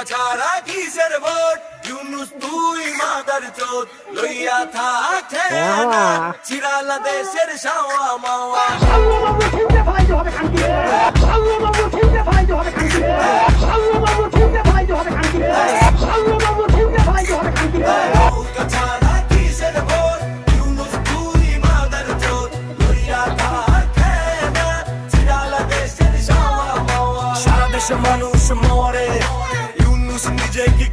নৌকা ছাড়া কিসের ভোট ইউনুস তুই মাদার চোদ লইয়া থাক ঠেনা চিরালা দেশের শাওয়া মাওয়া বাবু ঠিকতে ফলাইতে হবে কানকি বাবু ঠিকতে ফলাইতে হবে কানকি বাবু ঠিকতে ফলাইতে হবে কানকি বাবু ঠিকতে ফলাইতে হবে কানকি নৌকা ছাড়া কিসের ভোট ইউনুস তুই মাদার চোদ লইয়া থাক ঠেনা চিরালা দেশের শাওয়া মাওয়া সারা দেশে মানুষ মরে ইউনুস নিজে কি